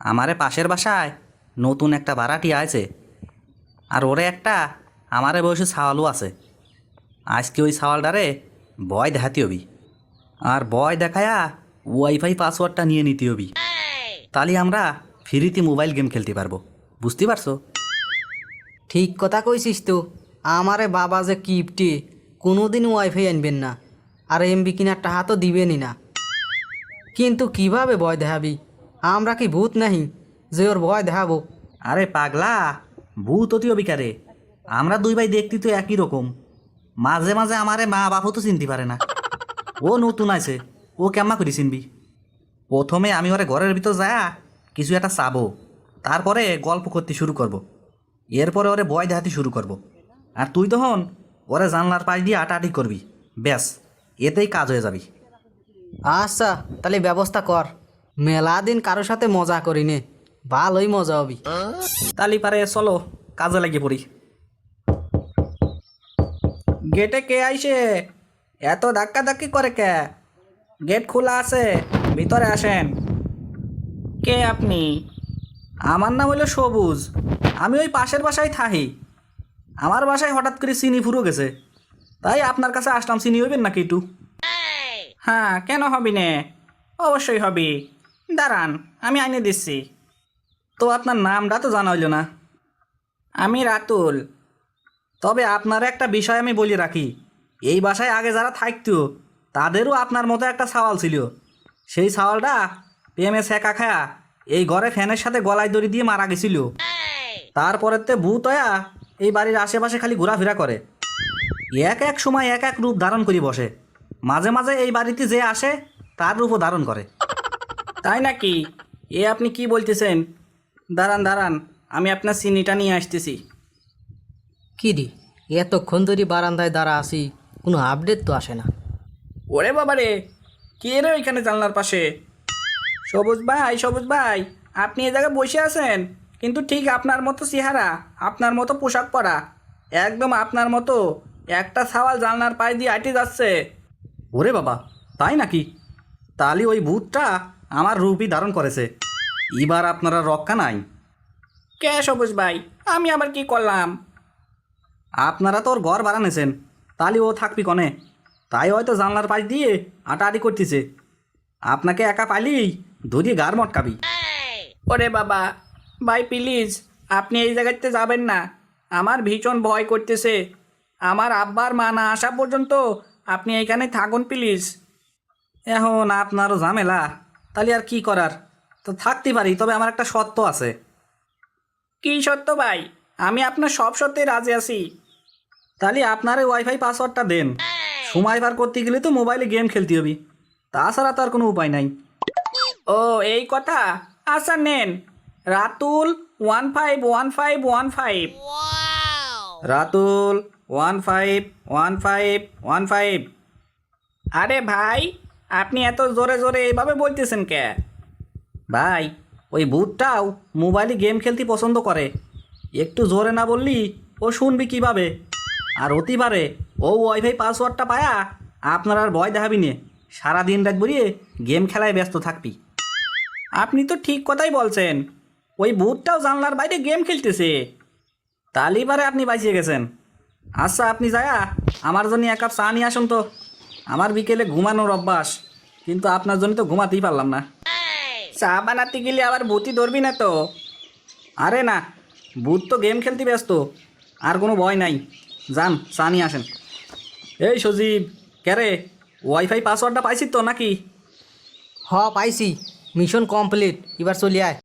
আমারে পাশের বাসায় নতুন একটা ভাড়াটি আছে, আর ওরে একটা আমারে বয়সে ছাওয়ালও আছে। আজকে ওই ছাওয়ালটারে ভয় দেখাতে হবি, আর ভয় দেখায়া ওয়াইফাই পাসওয়ার্ডটা নিয়ে নিতে হবি। তাহলে আমরা ফ্রিতে মোবাইল গেম খেলতে পারবো, বুঝতে পারছো? ঠিক কথা কইছিস তো। আমারে বাবা যে কিপটে, কোনোদিন ওয়াইফাই আনবেন না, আর এমবি কিনার টাকা তো দিবেনই না। কিন্তু কিভাবে ভয় দেখাবি? আমরা কি ভূত নাহি যে ওর ভয় দেখাবো? আরে পাগলা, ভূত অতি অবিকারে আমরা দুই ভাই দেখতে তো একই রকম। মাঝে মাঝে আমারে মা বাপও তো চিনতে পারে না। ও নতুন আছে, ও কেমন করে চিনবি? প্রথমে আমি ওরে ঘরের ভিতর যায়া কিছু একটা চাবো, তারপরে গল্প করতে শুরু করব। এরপরে ওরে ভয় দেখাতে শুরু করব। আর তুই তখন ওরে জানলার পাশ দিয়ে আটাআটি করবি, ব্যাস এতেই কাজ হয়ে যাবি। আচ্ছা, তাহলে ব্যবস্থা কর। মেলা দিন কারোর সাথে মজা করি নে, ভালোই মজা হবি। তালি পারে চলো কাজে লাগিয়ে পড়ি। গেটে কে আইছে? এত ধাক্কা ধাক্কি করে কে? গেট খোলা আছে, ভিতরে আসেন। কে আপনি? আমার নাম হইলো সবুজ, আমি ওই পাশের বাসায় থাকি। আমার বাসায় হঠাৎ করে চিনি ফুরো গেছে, তাই আপনার কাছে আসলাম। চিনি হইবেন নাকি একটু? হ্যাঁ, কেন হবি নে? অবশ্যই হবি, দাঁড়ান আমি আইনে দিচ্ছি। তো আপনার নামটা তো জানা হইল না। আমি রাতুল। তবে আপনার একটা বিষয় আমি বলে রাখি, এই বাসায় আগে যারা থাকতো তাদেরও আপনার মতো একটা ছাওয়াল ছিল। সেই ছাওয়ালটা প্রেমে ছেঁকা খায়া এই ঘরে ফ্যানের সাথে গলায় দড়ি দিয়ে মারা গেছিল। তারপরেতে ভূত হয়া এই বাড়ির আশেপাশে খালি ঘোরাফেরা করে, এক এক সময় এক এক রূপ ধারণ করে বসে। মাঝে মাঝে এই বাড়িতে যে আসে তার রূপও ধারণ করে। তাই নাকি? এ আপনি কি বলতেছেন? দাঁড়ান দাঁড়ান, আমি আপনার চিনিটা নিয়ে আসতেছি। কি রে, এতক্ষণ ধরে বারান্দায় দাঁড়া আসি, কোনো আপডেট তো আসে না। ওরে বাবা রে, কে রে ওইখানে জানলার পাশে? সবুজ ভাই, সবুজ ভাই, আপনি এ জায়গায় বসে আছেন, কিন্তু ঠিক আপনার মতো চেহারা, আপনার মতো পোশাক পরা, একদম আপনার মতো একটা ছাওয়াল জানলার পাশ দিয়ে আটে যাচ্ছে। ওরে বাবা, তাই নাকি? তাহলে ওই ভূতটা আমার রূপই ধারণ করেছে। এবার আপনারা রক্ষা নাই। কে সবুজ ভাই, আমি আবার কি করলাম? আপনারা তো ওর ঘর বানানেছেন, তাহলে ও থাকবি কনে? তাই হয়তো জানলার পাশ দিয়ে আটাআটি করতেছে। আপনাকে একা পাইলেই ধরিয়ে গার মটকাবি। ওরে বাবা ভাই, প্লিজ আপনি এই জায়গাতে যাবেন না, আমার ভীষণ ভয় করতেছে। আমার আব্বার মা না আসা পর্যন্ত আপনি এইখানে থাকুন প্লিজ। এখন আপনারও ঝামেলা, তাহলে আর কি করার? তো থাকতে পারি, তবে আমার একটা শর্ত আছে। কি শর্ত ভাই? আমি আপনার সব শর্তে রাজি আছি। তাহলে আপনার এই ওয়াইফাই পাসওয়ার্ডটা দেন। সময় পার করতে গেলে তো মোবাইলে গেম খেলতে হবে, তাছাড়া তো আর কোনো উপায় নাই। ও এই কথা, আচ্ছা নেন। রাতুল 151515। রাতুল 151515। আরে ভাই, আপনি এত জোরে জোরে এইভাবে বলতেছেন কে? ভাই, ওই ভূতটাও মোবাইলে গেম খেলতে পছন্দ করে, একটু জোরে না বললি ও শুনবি কিভাবে? আর অতি পারে ও ওয়াইফাই পাসওয়ার্ডটা পায়া আপনার আর ভয় দেখাবি নে, সারাদিন রাত বলিয়ে গেম খেলায় ব্যস্ত থাকবি। আপনি তো ঠিক কথাই বলছেন, ওই ভূতটাও জানলার বাইরে গেম খেলতেছে। তাহলেই পারে আপনি বাঁচিয়ে গেছেন। আচ্ছা, আপনি যায়া আমার জন্য এক কাপ চা নিয়ে আসুন তো। আমার বিকেলে ঘুমানোর অভ্যাস, কিন্তু আপনার জন্য তো ঘুমাতেই পারলাম না। চা বানাতে গেলে আবার ভূতই ধরবি না তো? আরে না, ভূত তো গেম খেলতে ব্যস্ত, আর কোনো ভয় নাই। যান চা নিয়ে আসেন। এই সজীব, ক্যারে ওয়াইফাই পাসওয়ার্ডটা পাইছিস তো নাকি? হ, পাইছি। মিশন কমপ্লিট, এবার চলে আয়।